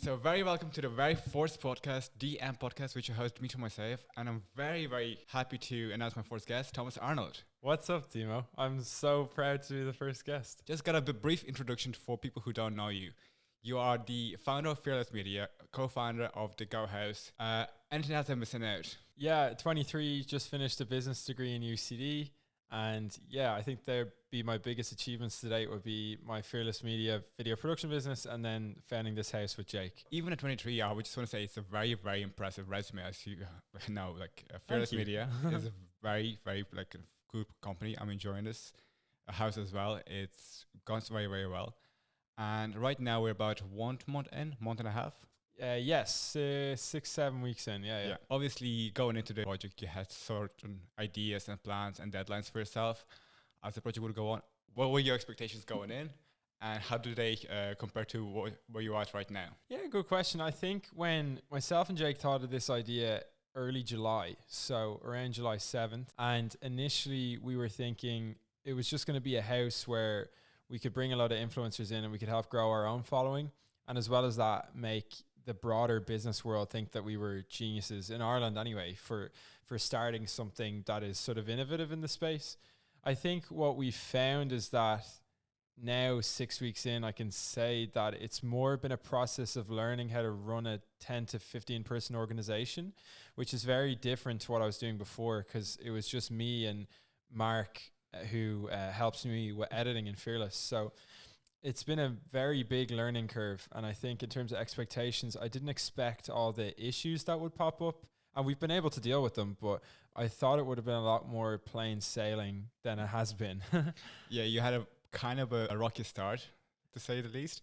So very welcome to the very first podcast, DM Podcast, which I host me to myself. And I'm very, very happy to announce my first guest, Thomas Arnold. What's up, Timo? I'm so proud to be the first guest. Just got a brief introduction for people who don't know you. You are the founder of Fearless Media, co-founder of the Go House. Anything else I'm missing out? Yeah, 23, just finished a business degree in UCD. And yeah, I think there'd be my biggest achievements to date would be my Fearless Media video production business and then founding this house with Jake. Even at 23, I would just want to say it's a very, very impressive resume. As you know, Fearless Media is a very, very good company. I'm enjoying this house as well. It's gone very, very well. And right now we're about 1 month and a half. Yes, 6-7 weeks in. Yeah. Obviously, going into the project, you had certain ideas and plans and deadlines for yourself as the project would go on. What were your expectations going in, and how do they compare to where you are at right now? Yeah, good question. I think when myself and Jake thought of this idea early July, so around July 7th, and initially we were thinking it was just going to be a house where we could bring a lot of influencers in and we could help grow our own following, and as well as that, make the broader business world think that we were geniuses in Ireland anyway for starting something that is sort of innovative in the space. I think what we found is that now 6 weeks in, I can say that it's more been a process of learning how to run a 10 to 15 person organization, which is very different to what I was doing before, because it was just me and Mark who helps me with editing in Fearless. So it's been a very big learning curve. And I think in terms of expectations, I didn't expect all the issues that would pop up. And we've been able to deal with them, but I thought it would have been a lot more plain sailing than it has been. Yeah, you had a kind of a rocky start, to say the least.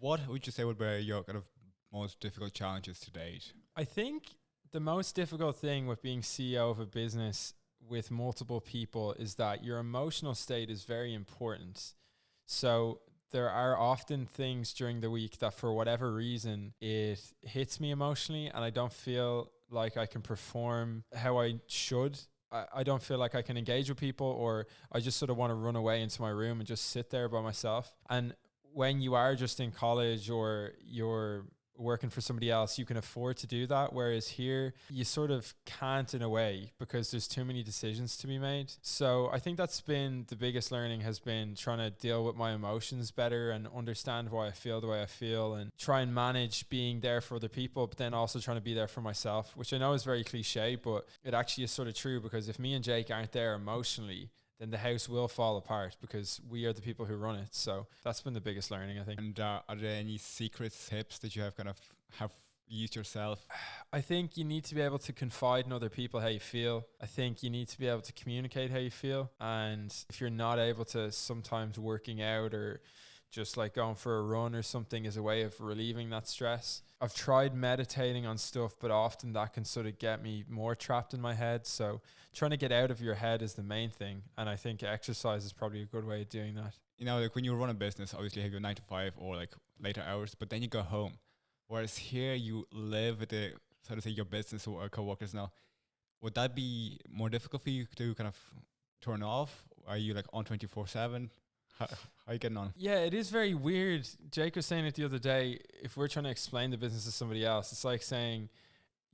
What would you say would be your kind of most difficult challenges to date? I think the most difficult thing with being CEO of a business with multiple people is that your emotional state is very important. So there are often things during the week that for whatever reason, it hits me emotionally and I don't feel like I can perform how I should. I don't feel like I can engage with people, or I just sort of want to run away into my room and just sit there by myself. And when you are just in college or you're working for somebody else, you can afford to do that. Whereas here, you sort of can't in a way because there's too many decisions to be made. So I think that's been the biggest learning, has been trying to deal with my emotions better and understand why I feel the way I feel and try and manage being there for other people, but then also trying to be there for myself, which I know is very cliche, but it actually is sort of true, because if me and Jake aren't there emotionally, then the house will fall apart because we are the people who run it. So that's been the biggest learning, I think. And are there any secret tips that you have used yourself? I think you need to be able to confide in other people how you feel. I think you need to be able to communicate how you feel. And if you're not able to, sometimes working out or just like going for a run or something is a way of relieving that stress. I've tried meditating on stuff, but often that can sort of get me more trapped in my head. So trying to get out of your head is the main thing. And I think exercise is probably a good way of doing that. You know, like when you run a business, obviously you have your 9 to 5 or like later hours, but then you go home. Whereas here you live with the, so to say, your business or co-workers now. Would that be more difficult for you to kind of turn off? Are you like on 24/7? How are you getting on? Yeah, it is very weird. Jake was saying it the other day. If we're trying to explain the business to somebody else, it's like saying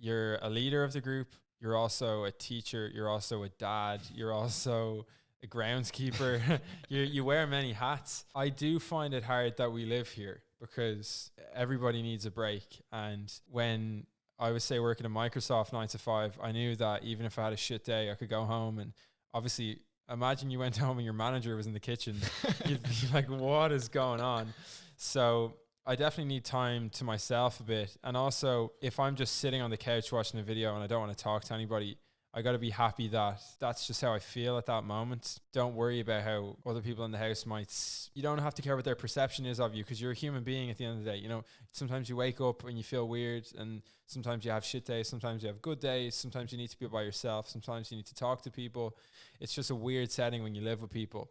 you're a leader of the group, you're also a teacher, you're also a dad, you're also a groundskeeper. You wear many hats. I do find it hard that we live here because everybody needs a break. And when I was, say, working at Microsoft 9 to 5, I knew that even if I had a shit day, I could go home. And obviously, imagine you went home and your manager was in the kitchen. You'd be like, what is going on? So I definitely need time to myself a bit. And also, if I'm just sitting on the couch watching a video and I don't want to talk to anybody, I got to be happy that that's just how I feel at that moment. Don't worry about how other people in the house might. You don't have to care what their perception is of you, because you're a human being at the end of the day. You know, sometimes you wake up and you feel weird, and sometimes you have shit days, sometimes you have good days, sometimes you need to be by yourself, sometimes you need to talk to people. It's just a weird setting when you live with people.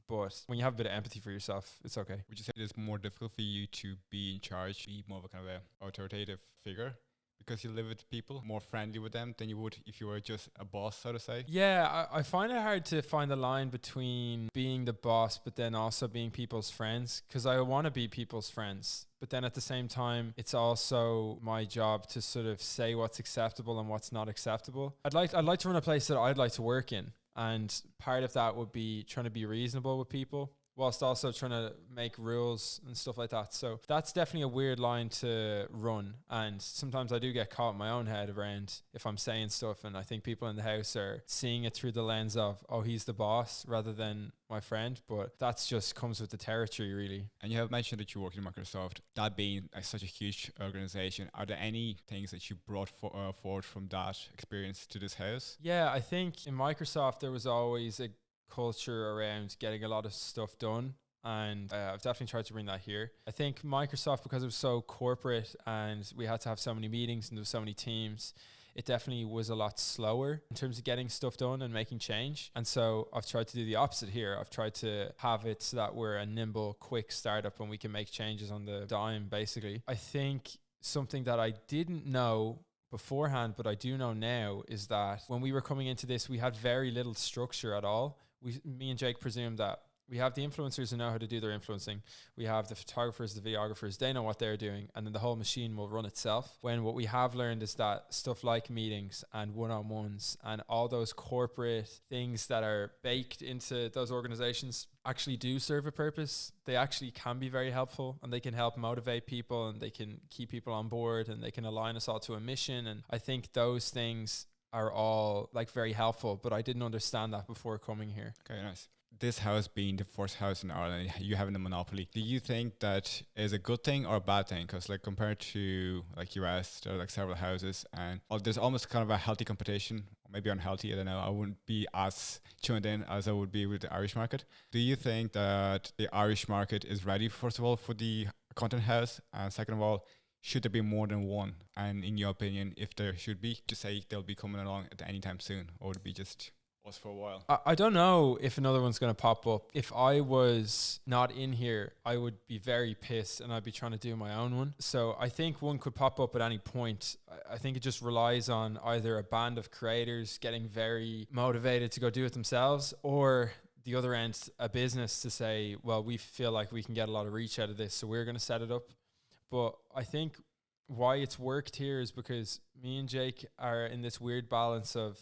But when you have a bit of empathy for yourself, it's okay. Would you say it's more difficult for you to be in charge, be more of a kind of a authoritative figure? because you live with people, more friendly with them than you would if you were just a boss, so to say? Yeah, I find it hard to find the line between being the boss, but then also being people's friends, because I want to be people's friends. But then at the same time, it's also my job to sort of say what's acceptable and what's not acceptable. I'd like to run a place that I'd like to work in. And part of that would be trying to be reasonable with people, whilst also trying to make rules and stuff like that. So that's definitely a weird line to run. And sometimes I do get caught in my own head around if I'm saying stuff, and I think people in the house are seeing it through the lens of, oh, he's the boss rather than my friend. But that's just comes with the territory, really. And you have mentioned that you work in Microsoft. That being such a huge organization, are there any things that you brought forward from that experience to this house? Yeah, I think in Microsoft there was always a culture around getting a lot of stuff done, and I've definitely tried to bring that here. I think Microsoft, because it was so corporate and we had to have so many meetings and there was so many teams, it definitely was a lot slower in terms of getting stuff done and making change. And so I've tried to do the opposite here. I've tried to have it so that we're a nimble, quick startup and we can make changes on the dime, basically. I think something that I didn't know beforehand, but I do know now, is that when we were coming into this, we had very little structure at all. Me and Jake presumed that we have the influencers who know how to do their influencing. We have the photographers, the videographers, they know what they're doing, and then the whole machine will run itself. When what we have learned is that stuff like meetings and one-on-ones and all those corporate things that are baked into those organizations actually do serve a purpose. They actually can be very helpful, and they can help motivate people, and they can keep people on board, and they can align us all to a mission. And I think those things are all like very helpful, but I didn't understand that before coming here. Okay, nice. This house being the first house in Ireland, you having a monopoly, do you think that is a good thing or a bad thing? Because like compared to like US, there are like several houses, and there's almost kind of a healthy competition, maybe unhealthy, I don't know. I wouldn't be as tuned in as I would be with the Irish market. Do you think that the Irish market is ready, first of all, for the content house? And second of all, should there be more than one? And in your opinion, if there should be, just say they'll be coming along at any time soon, or would it be just us for a while? I don't know if another one's going to pop up. If I was not in here, I would be very pissed and I'd be trying to do my own one. So I think one could pop up at any point. I think it just relies on either a band of creators getting very motivated to go do it themselves, or the other end, a business to say, well, we feel like we can get a lot of reach out of this, so we're going to set it up. But I think why it's worked here is because me and Jake are in this weird balance of,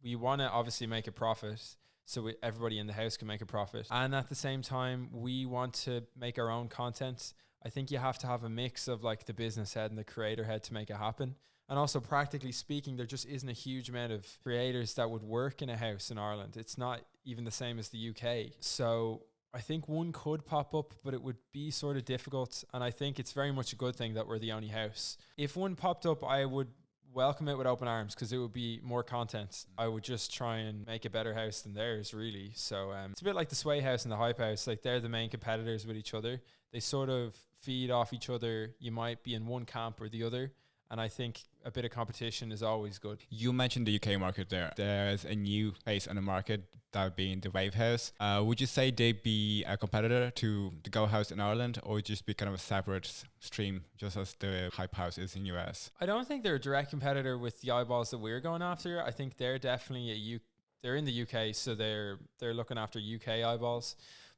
we want to obviously make a profit so everybody in the house can make a profit. And at the same time, we want to make our own content. I think you have to have a mix of like the business head and the creator head to make it happen. And also, practically speaking, there just isn't a huge amount of creators that would work in a house in Ireland. It's not even the same as the UK. So I think one could pop up, but it would be sort of difficult. And I think it's very much a good thing that we're the only house. If one popped up, I would welcome it with open arms, because it would be more content. I would just try and make a better house than theirs, really. So it's a bit like the Sway House and the Hype House. Like, they're the main competitors with each other. They sort of feed off each other. You might be in one camp or the other. And I think a bit of competition is always good. You mentioned the UK market there. There's a new face on the market, that being the Wave House. Would you say they'd be a competitor to the Go House in Ireland, or just be kind of a separate stream, just as the Hype House is in US? I don't think they're a direct competitor with the eyeballs that we're going after. I think they're definitely they're in the UK, so they're looking after UK eyeballs.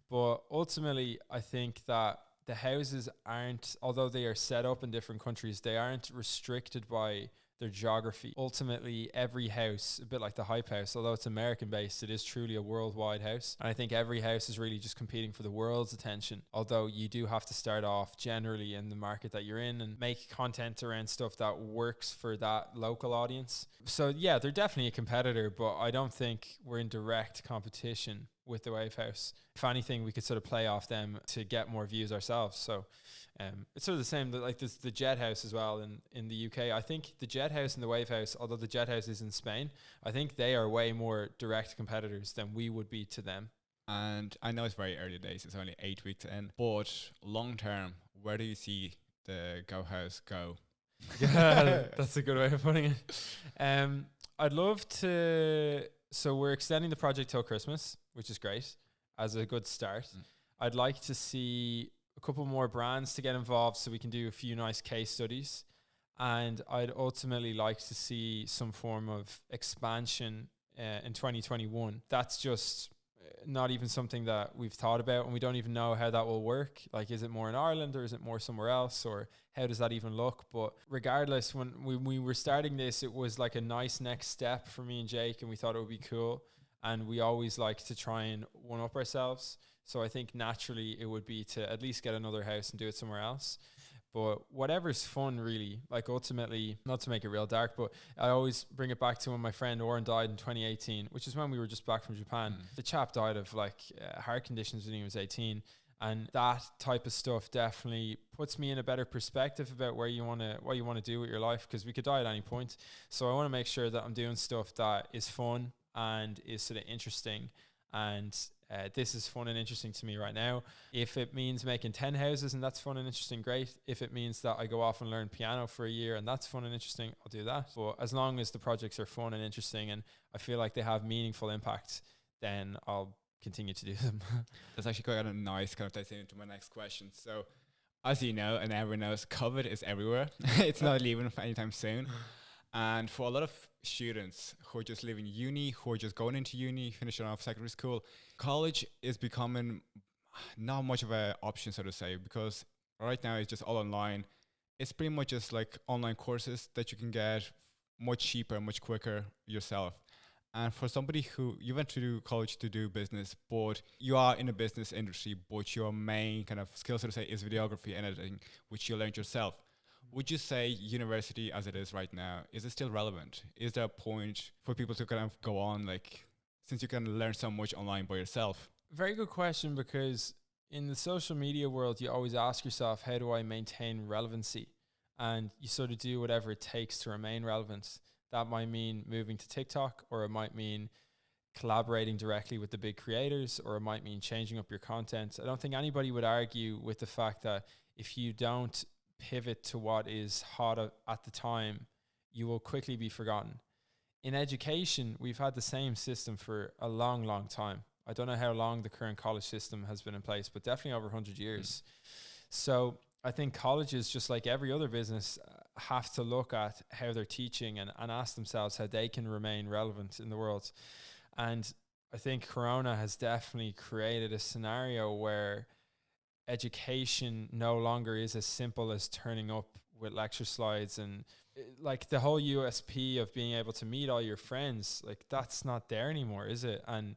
But ultimately, I think that the houses aren't, although they are set up in different countries, they aren't restricted by their geography. Ultimately, every house, a bit like the Hype House, although it's American based, it is truly a worldwide house. And I think every house is really just competing for the world's attention. Although you do have to start off generally in the market that you're in and make content around stuff that works for that local audience. So yeah, they're definitely a competitor, but I don't think we're in direct competition with the Wave House. If anything, we could sort of play off them to get more views ourselves. So it's sort of the same, like there's the Jet House as well in the UK. I think the Jet House and the Wave House, although the Jet House is in Spain, I think they are way more direct competitors than we would be to them. And I know it's very early days, it's only 8 weeks in, but long term, where do you see the Go House go? Yeah, that's a good way of putting it. I'd love to, so we're extending the project till Christmas, which is great, as a good start. I'd like to see a couple more brands to get involved so we can do a few nice case studies. And I'd ultimately like to see some form of expansion in 2021. That's just not even something that we've thought about, and we don't even know how that will work. Like, is it more in Ireland or is it more somewhere else, or how does that even look? But regardless, when we were starting this, it was like a nice next step for me and Jake, and we thought it would be cool. And we always like to try and one up ourselves. So I think naturally it would be to at least get another house and do it somewhere else. But whatever's fun, really, like ultimately, not to make it real dark, but I always bring it back to when my friend Oren died in 2018, which is when we were just back from Japan. The chap died of like heart conditions when he was 18. And that type of stuff definitely puts me in a better perspective about what you want to do with your life, because we could die at any point. So I want to make sure that I'm doing stuff that is fun and is sort of interesting. And this is fun and interesting to me right now. If it means making 10 houses and that's fun and interesting, great. If it means that I go off and learn piano for a year and that's fun and interesting, I'll do that. But as long as the projects are fun and interesting and I feel like they have meaningful impact, then I'll continue to do them. That's actually quite a nice kind of ties into my next question. So, as you know, and everyone knows, COVID is everywhere. It's not leaving anytime soon. And for a lot of students who are just leaving uni, who are just going into uni, finishing off secondary school, college is becoming not much of an option, so to say, because right now it's just all online. It's pretty much just like online courses that you can get much cheaper, much quicker yourself. And for somebody who you went to do college to do business, but you are in a business industry, but your main kind of skill, so to say, is videography and editing, which you learned yourself. Would you say university as it is right now, is it still relevant? Is there a point for people to kind of go on, like, since you can learn so much online by yourself? Very good question, because in the social media world, you always ask yourself, how do I maintain relevancy? And you sort of do whatever it takes to remain relevant. That might mean moving to TikTok, or it might mean collaborating directly with the big creators, or it might mean changing up your content. I don't think anybody would argue with the fact that if you don't pivot to what is hot at the time, you will quickly be forgotten. In education, we've had the same system for a long, long time. I don't know how long the current college system has been in place, but definitely over 100 years. So I think colleges, just like every other business, have to look at how they're teaching and ask themselves how they can remain relevant in the world. And I think Corona has definitely created a scenario where education no longer is as simple as turning up with lecture slides, and like the whole USP of being able to meet all your friends, like that's not there anymore, is it? And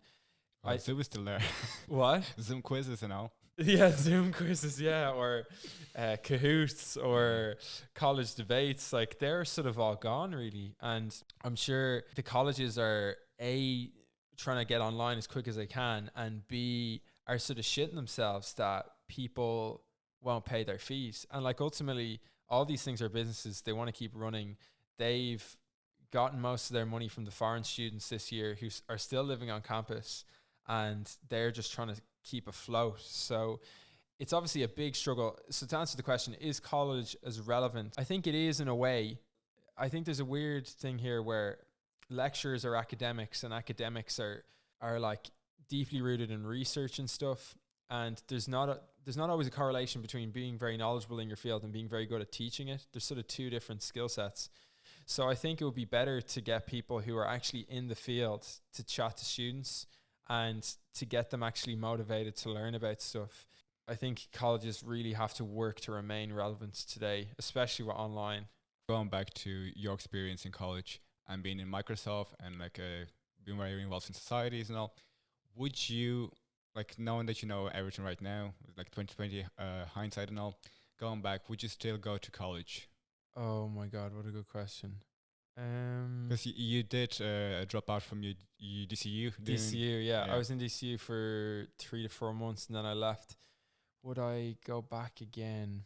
Zoom is still there. What? Zoom quizzes and all. Yeah, Zoom quizzes, yeah, or Kahoots or college debates, like they're sort of all gone really. And I'm sure the colleges are A, trying to get online as quick as they can, and B, are sort of shitting themselves that people won't pay their fees. And like ultimately, all these things are businesses. They want to keep running. They've gotten most of their money from the foreign students this year who are still living on campus, and they're just trying to keep afloat. So it's obviously a big struggle. So to answer the question, is college as relevant? I think it is in a way. I think there's a weird thing here where lecturers are academics, and academics are like deeply rooted in research and stuff. And there's not always a correlation between being very knowledgeable in your field and being very good at teaching it. There's sort of two different skill sets. So I think it would be better to get people who are actually in the field to chat to students and to get them actually motivated to learn about stuff. I think colleges really have to work to remain relevant today, especially with online. Going back to your experience in college and being in Microsoft and like being very involved in societies and all, would you, like knowing that you know everything right now, like 2020 hindsight and all, going back, would you still go to college? Oh my God, what a good question. Because you did drop out from your DCU. DCU, yeah. I was in DCU for 3 to 4 months and then I left. Would I go back again?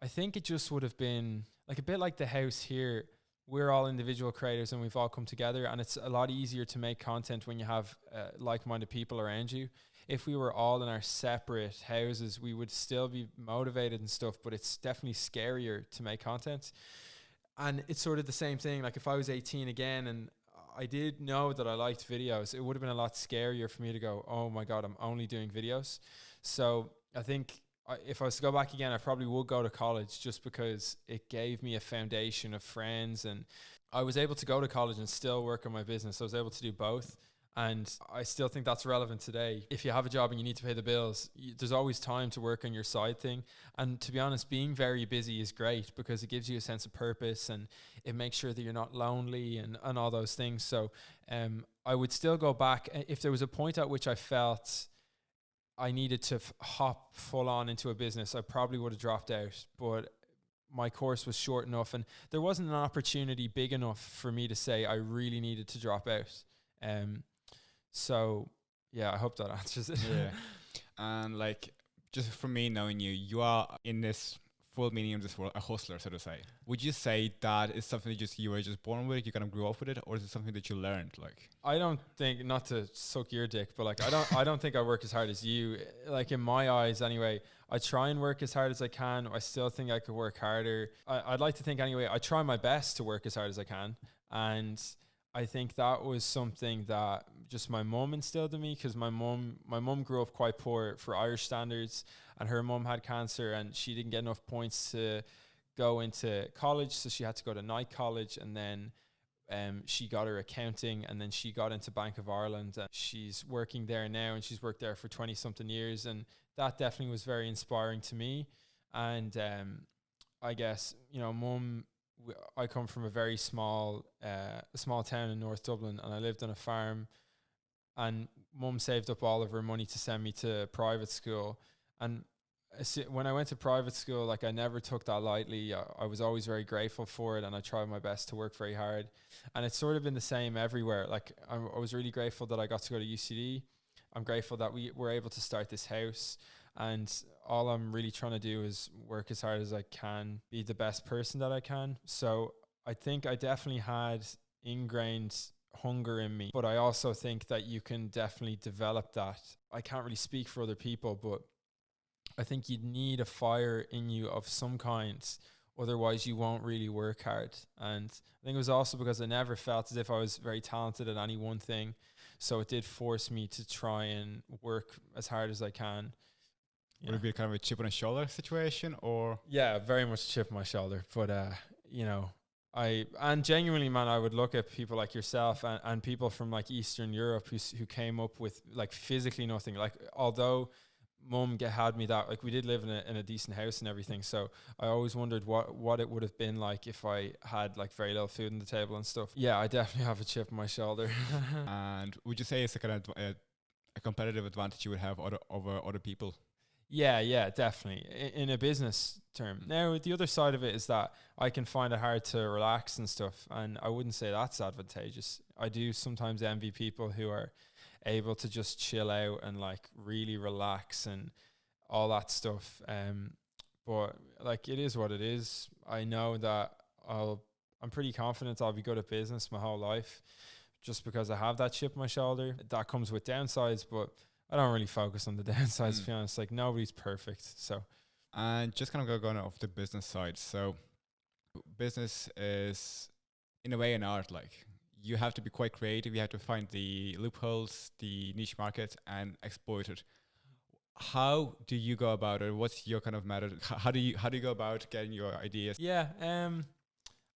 I think it just would have been like a bit like the house here. We're all individual creators and we've all come together, and it's a lot easier to make content when you have like-minded people around you. If we were all in our separate houses, we would still be motivated and stuff, but it's definitely scarier to make content. And it's sort of the same thing. Like if I was 18 again and I did know that I liked videos, it would have been a lot scarier for me to go, oh my God, I'm only doing videos. So I think if I was to go back again, I probably would go to college, just because it gave me a foundation of friends, and I was able to go to college and still work on my business. I was able to do both. And I still think that's relevant today. If you have a job and you need to pay the bills, there's always time to work on your side thing. And to be honest, being very busy is great, because it gives you a sense of purpose, and it makes sure that you're not lonely, and all those things. So I would still go back. If there was a point at which I felt I needed to hop full on into a business, I probably would have dropped out. But my course was short enough, and there wasn't an opportunity big enough for me to say I really needed to drop out. So yeah, I hope that answers it. Yeah. And like, just from me knowing you, you are in this full meaning of this word, a hustler, so to say. Would you say that is something that you were just born with, you kind of grew up with it, or is it something that you learned? Like, I don't think, not to suck your dick, but like, I don't think I work as hard as you. Like, in my eyes anyway, I try and work as hard as I can. I still think I could work harder. I'd like to think anyway, I try my best to work as hard as I can. And I think that was something that just my mum instilled in me, because my mum grew up quite poor for Irish standards, and her mum had cancer, and she didn't get enough points to go into college, so she had to go to night college, and then she got her accounting, and then she got into Bank of Ireland, and she's working there now, and she's worked there for 20 something years, and that definitely was very inspiring to me. And I guess, you know, mum, I come from a very small town in North Dublin, and I lived on a farm, and mum saved up all of her money to send me to private school. And when I went to private school, like, I never took that lightly. I was always very grateful for it, and I tried my best to work very hard. And it's sort of been the same everywhere. Like, I was really grateful that I got to go to UCD. I'm grateful that we were able to start this house. And all I'm really trying to do is work as hard as I can, be the best person that I can. So I think I definitely had ingrained hunger in me, but I also think that you can definitely develop that. I can't really speak for other people, but I think you'd need a fire in you of some kind, otherwise you won't really work hard. And I think it was also because I never felt as if I was very talented at any one thing, so it did force me to try and work as hard as I can. would it be kind of a chip on a shoulder situation, or? Yeah, very much a chip on my shoulder. But you know, and genuinely, man, I would look at people like yourself and people from like Eastern Europe who came up with like physically nothing. Like, although mum had me that, like, we did live in a decent house and everything, so I always wondered what it would have been like if I had like very little food on the table and stuff. Yeah, I definitely have a chip on my shoulder. And would you say it's a kind of a competitive advantage you would have over other people? Yeah, definitely. In a business term. Now, the other side of it is that I can find it hard to relax and stuff, and I wouldn't say that's advantageous. I do sometimes envy people who are able to just chill out and like really relax and all that stuff. But like, it is what it is. I know that I'm pretty confident I'll be good at business my whole life, just because I have that chip on my shoulder. That comes with downsides, but I don't really focus on the downsides, to be honest. Like, nobody's perfect. So, and just kind of going off the business side. So business is in a way an art. Like, you have to be quite creative. You have to find the loopholes, the niche market, and exploit it. How do you go about it? What's your kind of method? How do you go about getting your ideas? Yeah,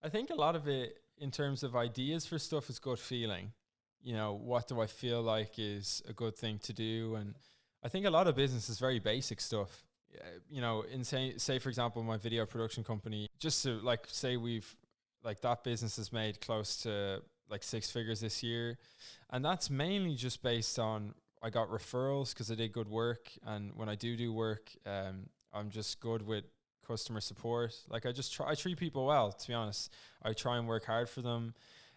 I think a lot of it in terms of ideas for stuff is gut feeling. You know, what do I feel like is a good thing to do? And I think a lot of business is very basic stuff. You know, say for example, my video production company, just to like say we've like that business has made close to like 6 figures this year. And that's mainly just based on, I got referrals because I did good work. And when I do work, I'm just good with customer support. Like, I treat people well, to be honest. I try and work hard for them.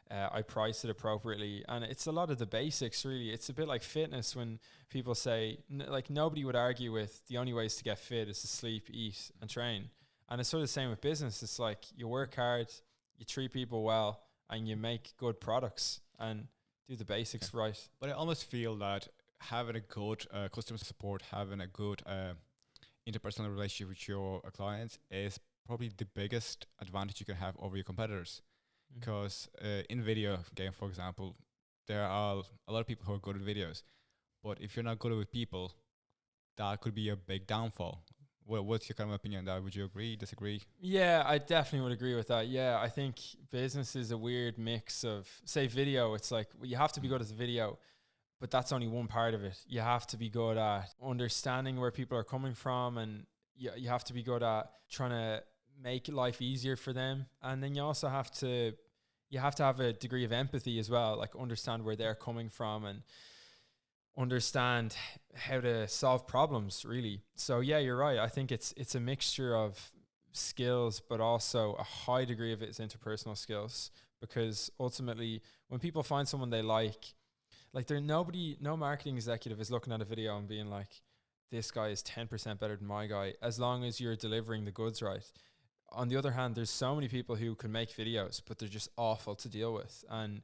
I price it appropriately, and it's a lot of the basics, really. It's a bit like fitness when people say, like, nobody would argue with the only ways to get fit is to sleep, eat, and train. And it's sort of the same with business. It's like, you work hard, you treat people well, and you make good products and do the basics right. But I almost feel that having a good customer support, having a good interpersonal relationship with your clients is probably the biggest advantage you can have over your competitors. Because in video game, for example, there are a lot of people who are good at videos, but if you're not good with people, that could be a big downfall. What's your kind of opinion on that? Would you agree, disagree? Yeah, I definitely would agree with that. Yeah, I think business is a weird mix of, say, video. It's like, well, you have to be good at the video, but that's only one part of it. You have to be good at understanding where people are coming from, and you have to be good at trying to make life easier for them. And then you also have to have a degree of empathy as well, like understand where they're coming from and understand how to solve problems, really. So yeah, you're right. I think it's a mixture of skills, but also a high degree of it is interpersonal skills, because ultimately when people find someone they like no marketing executive is looking at a video and being like, this guy is 10% better than my guy, as long as you're delivering the goods right. On the other hand, there's so many people who can make videos, but they're just awful to deal with. And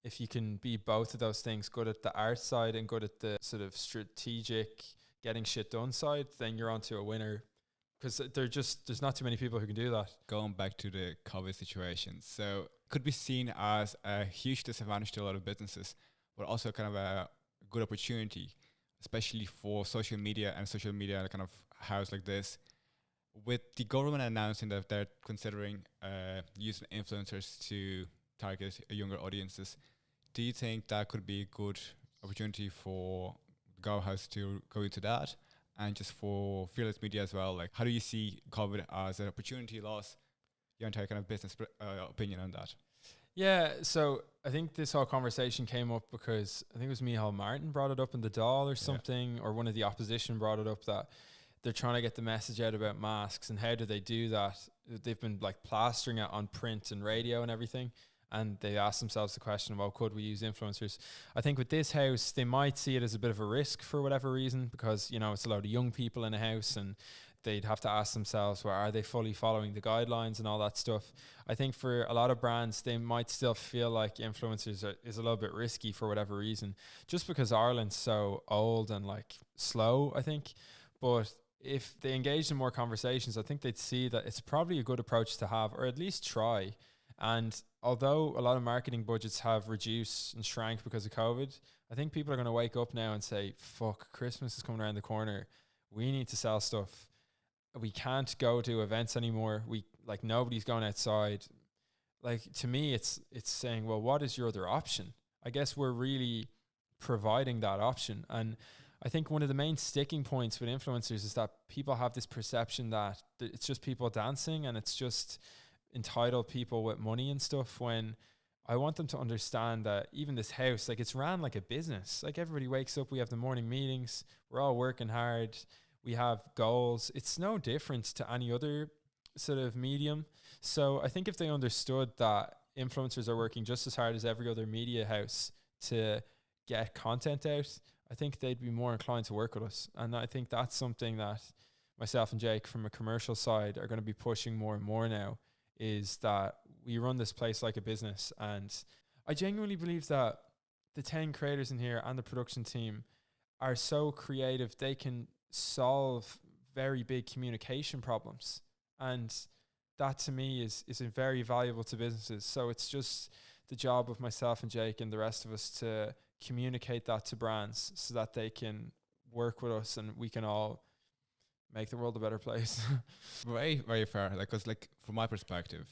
if you can be both of those things, good at the art side and good at the sort of strategic getting shit done side, then you're onto a winner. Because there's not too many people who can do that. Going back to the COVID situation, so could be seen as a huge disadvantage to a lot of businesses, but also kind of a good opportunity, especially for social media and social media kind of house like this. With the government announcing that they're considering using influencers to target younger audiences, do you think that could be a good opportunity for Go House to go into that? And just for Fearless Media as well, like how do you see COVID as an opportunity loss? Your entire kind of business opinion on that? Yeah, so I think this whole conversation came up because I think it was Micheál Martin brought it up in the Dáil or something, or one of the opposition brought it up, that they're trying to get the message out about masks, and how do they do that? They've been like plastering it on print and radio and everything, and they asked themselves the question, well, could we use influencers? I think with this house, they might see it as a bit of a risk for whatever reason, because, you know, it's a lot of young people in a house, and they'd have to ask themselves, well, are they fully following the guidelines and all that stuff? I think for a lot of brands, they might still feel like influencers is a little bit risky for whatever reason, just because Ireland's so old and like slow, I think. But if they engaged in more conversations, I think they'd see that it's probably a good approach to have, or at least try. And although a lot of marketing budgets have reduced and shrank because of COVID, I think people are going to wake up now and say, fuck, Christmas is coming around the corner. We need to sell stuff. We can't go to events anymore. Nobody's going outside. Like, to me, it's saying, well, what is your other option? I guess we're really providing that option. And I think one of the main sticking points with influencers is that people have this perception that it's just people dancing and it's just entitled people with money and stuff, when I want them to understand that even this house, like, it's ran like a business. Like, everybody wakes up, we have the morning meetings, we're all working hard, we have goals. It's no different to any other sort of medium. So I think if they understood that influencers are working just as hard as every other media house to get content out, I think they'd be more inclined to work with us. And I think that's something that myself and Jake from a commercial side are going to be pushing more and more now, is that we run this place like a business. And I genuinely believe that the 10 creators in here and the production team are so creative, they can solve very big communication problems. And that to me is very valuable to businesses. So it's just the job of myself and Jake and the rest of us to communicate that to brands so that they can work with us and we can all make the world a better place. Very, very fair. Like, cause like from my perspective,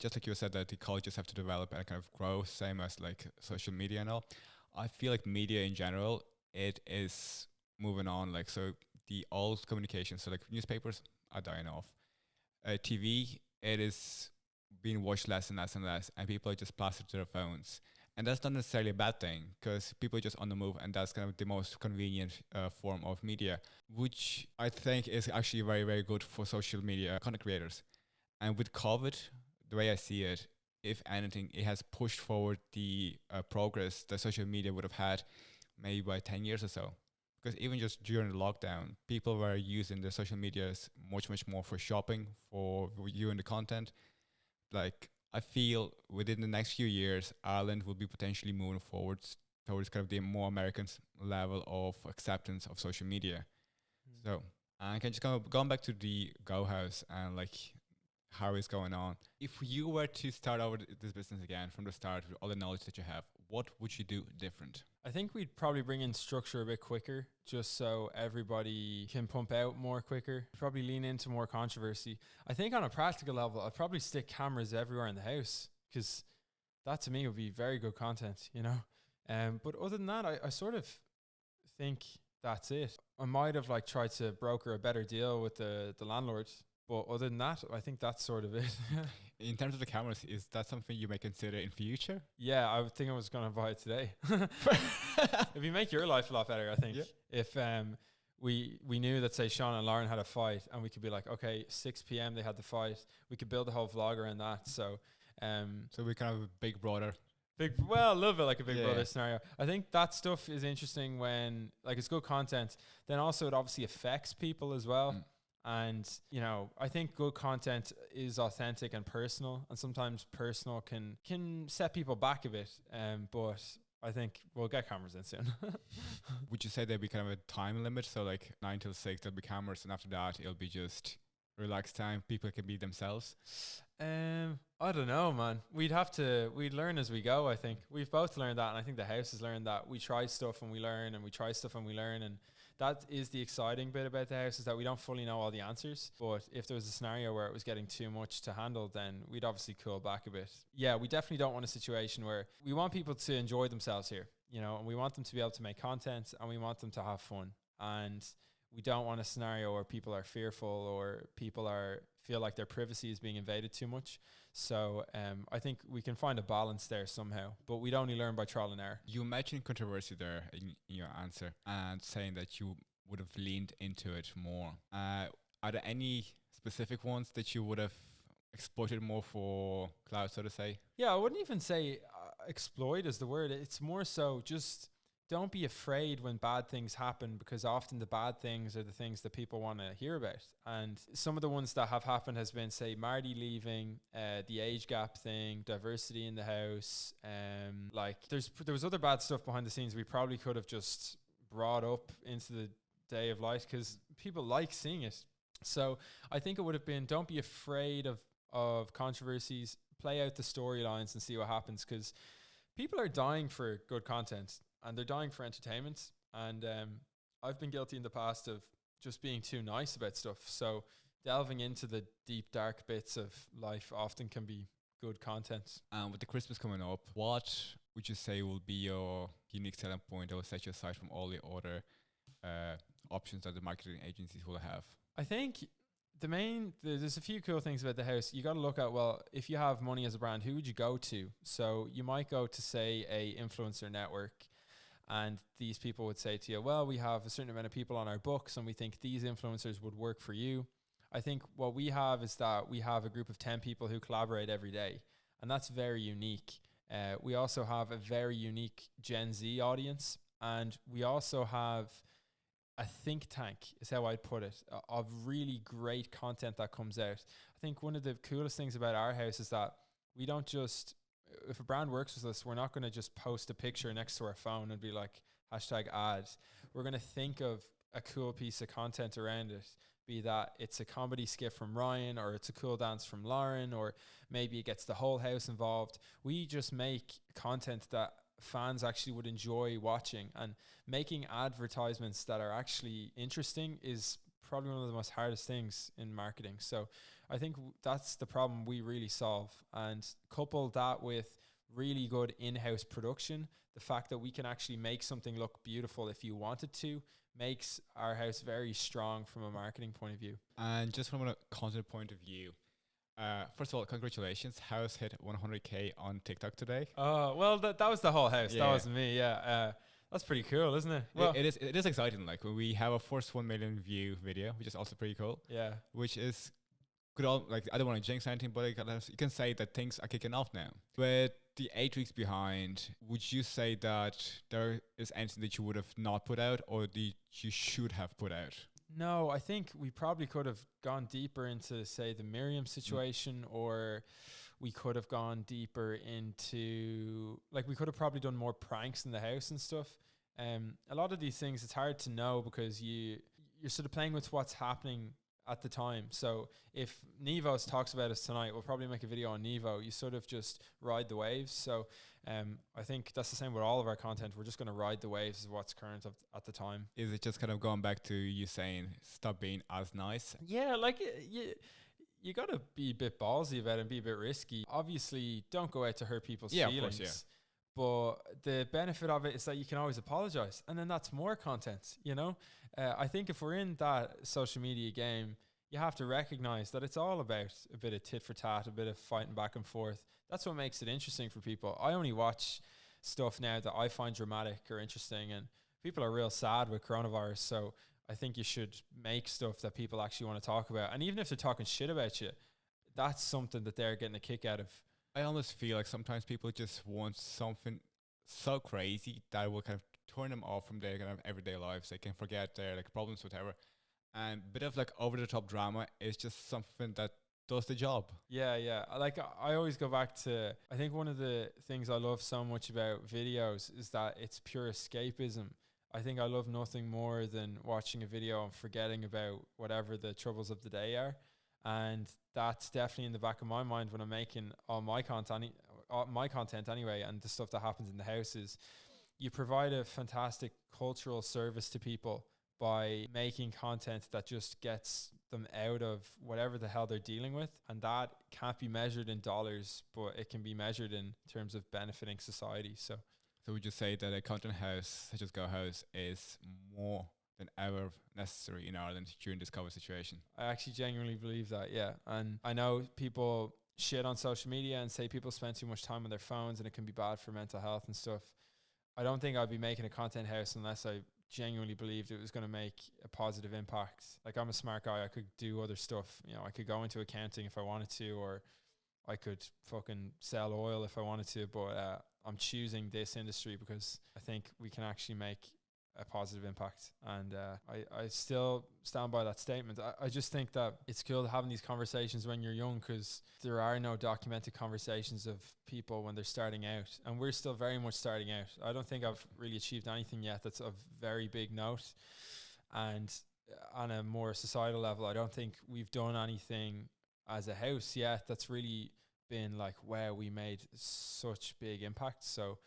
just like you said that the colleges have to develop and kind of grow, same as like social media and all. I feel like media in general, it is moving on. Like, so the old communication, so like newspapers are dying off. TV, it is being watched less and less and less, and people are just plastered to their phones. And that's not necessarily a bad thing, because people are just on the move, and that's kind of the most convenient form of media, which I think is actually very, very good for social media content creators. And with COVID, the way I see it, if anything, it has pushed forward the progress that social media would have had maybe by 10 years or so. Because even just during the lockdown, people were using the social medias much, much more for shopping, for viewing the content. Like, I feel within the next few years, Ireland will be potentially moving forwards towards kind of the more American level of acceptance of social media. So, and can just going back to the Go House and like how it's going on. If you were to start over this business again from the start with all the knowledge that you have, what would you do different? I think we'd probably bring in structure a bit quicker, just so everybody can pump out more quicker. Probably lean into more controversy. I think on a practical level, I'd probably stick cameras everywhere in the house, because that to me would be very good content, you know. But other than that, I sort of think that's it. I might have like tried to broker a better deal with the landlord, but other than that, I think that's sort of it. In terms of the cameras, is that something you may consider in future? Yeah, I would think I was going to buy it today. It'd be make your life a lot better, I think. Yeah. If we knew that, say, Sean and Lauren had a fight, and we could be like, okay, 6 p.m. they had the fight. We could build a whole vlog around that. So we're kind of a big brother. A little bit like a big brother scenario. I think that stuff is interesting when, like, it's good content. Then also it obviously affects people as well. And, you know, I think good content is authentic and personal, and sometimes personal can set people back a bit. But I think we'll get cameras in soon. Would you say there'd be kind of a time limit? So like 9 till 6, there'll be cameras, and after that, it'll be just relaxed time. People can be themselves. I don't know, man. We'd learn as we go. I think we've both learned that, and I think the house has learned that. We try stuff and we learn, and we try stuff and we learn, and that is the exciting bit about the house, is that we don't fully know all the answers. But if there was a scenario where it was getting too much to handle, then we'd obviously cool back a bit. Yeah, we definitely don't want a situation where we want people to enjoy themselves here, you know, and we want them to be able to make content, and we want them to have fun. And we don't want a scenario where people are fearful or people feel like their privacy is being invaded too much. So I think we can find a balance there somehow, but we'd only learn by trial and error. You mentioned controversy there in your answer, and saying that you would have leaned into it more. Are there any specific ones that you would have exploited more for cloud, so to say? Yeah, I wouldn't even say exploit is the word. It's more so just don't be afraid when bad things happen, because often the bad things are the things that people want to hear about. And some of the ones that have happened has been, say, Marty leaving, the age gap thing, diversity in the house. Like there was other bad stuff behind the scenes we probably could have just brought up into the day of light, because people like seeing it. So I think it would have been, don't be afraid of controversies, play out the storylines and see what happens, because people are dying for good content. And they're dying for entertainment. And I've been guilty in the past of just being too nice about stuff. So delving into the deep, dark bits of life often can be good content. With the Christmas coming up, what would you say will be your unique selling point that will set you aside from all the other options that the marketing agencies will have? I think there's a few cool things about the house. You got to look at, well, if you have money as a brand, who would you go to? So you might go to, say, a influencer network. And these people would say to you, well, we have a certain amount of people on our books and we think these influencers would work for you. I think what we have is that we have a group of 10 people who collaborate every day. And that's very unique. We also have a very unique Gen Z audience. And we also have a think tank, is how I'd put it, of really great content that comes out. I think one of the coolest things about our house is that we don't just... if a brand works with us, we're not going to just post a picture next to our phone and be like, #ad. We're going to think of a cool piece of content around it, be that it's a comedy skit from Ryan, or it's a cool dance from Lauren, or maybe it gets the whole house involved. We just make content that fans actually would enjoy watching, and making advertisements that are actually interesting is probably one of the most hardest things in marketing. So I think that's the problem we really solve. And couple that with really good in-house production, the fact that we can actually make something look beautiful if you wanted to, makes our house very strong from a marketing point of view. And just from a content point of view, first of all, congratulations. House hit 100K on TikTok today. Oh, well, that was the whole house. Yeah. That wasn't me. Yeah. That's pretty cool, isn't it? Well, it is exciting. Like, when we have a first 1 million view video, which is also pretty cool. Yeah. Which is good. Like, I don't want to jinx anything, but you can say that things are kicking off now. But the 8 weeks behind, would you say that there is anything that you would have not put out, or that you should have put out? No, I think we probably could have gone deeper into, say, the Miriam situation, or we could have gone deeper into, like, we could have probably done more pranks in the house and stuff. A lot of these things, it's hard to know, because you're sort of playing with what's happening at the time. So if Nevos talks about us tonight, we'll probably make a video on Nevo. You sort of just ride the waves. So I think that's the same with all of our content. We're just going to ride the waves of what's current at the time. Is it just kind of going back to you saying stop being as nice? Yeah, like you got to be a bit ballsy about it and be a bit risky. Obviously, don't go out to hurt people's feelings. Of course, yeah. But the benefit of it is that you can always apologize. And then that's more content, you know? I think if we're in that social media game, you have to recognize that it's all about a bit of tit for tat, a bit of fighting back and forth. That's what makes it interesting for people. I only watch stuff now that I find dramatic or interesting, and people are real sad with coronavirus. So I think you should make stuff that people actually want to talk about. And even if they're talking shit about you, that's something that they're getting a kick out of. I almost feel like sometimes people just want something so crazy that will kind of turn them off from their kind of everyday lives. They can forget their like problems, whatever. And a bit of like over the top drama is just something that does the job. Yeah. Like I always go back to, I think one of the things I love so much about videos is that it's pure escapism. I think I love nothing more than watching a video and forgetting about whatever the troubles of the day are. And that's definitely in the back of my mind when I'm making all my content anyway, and the stuff that happens in the house is you provide a fantastic cultural service to people by making content that just gets them out of whatever the hell they're dealing with. And that can't be measured in dollars, but it can be measured in terms of benefiting society. So would you say that a content house such as Go House is more than ever necessary in Ireland during this COVID situation? I actually genuinely believe that, yeah. And I know people shit on social media and say people spend too much time on their phones and it can be bad for mental health and stuff. I don't think I'd be making a content house unless I genuinely believed it was going to make a positive impact. Like, I'm a smart guy. I could do other stuff. You know, I could go into accounting if I wanted to, or I could fucking sell oil if I wanted to. But I'm choosing this industry because I think we can actually make a positive impact. And I still stand by that statement. I just think that it's cool having these conversations when you're young, because there are no documented conversations of people when they're starting out. And we're still very much starting out. I don't think I've really achieved anything yet that's of very big note. And on a more societal level, I don't think we've done anything as a house yet that's really been like, wow, we made such big impact. So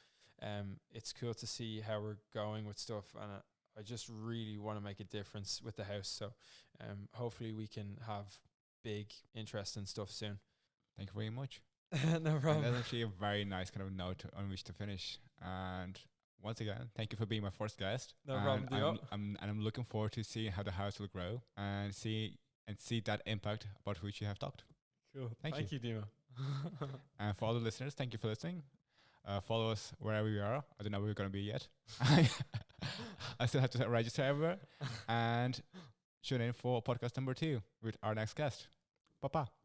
it's cool to see how we're going with stuff, and I just really want to make a difference with the house. So hopefully we can have big interest in stuff soon. Thank you very much. No problem. And that's actually a very nice kind of note on which to finish. And once again, thank you for being my first guest. No problem. I'm looking forward to see how the house will grow and see that impact about which you have talked. Cool. Thank you, Dima. And for all the listeners, thank you for listening. Follow us wherever we are. I don't know where we're going to be yet. I still have to register everywhere. And tune in for podcast number 2 with our next guest. Bye-bye.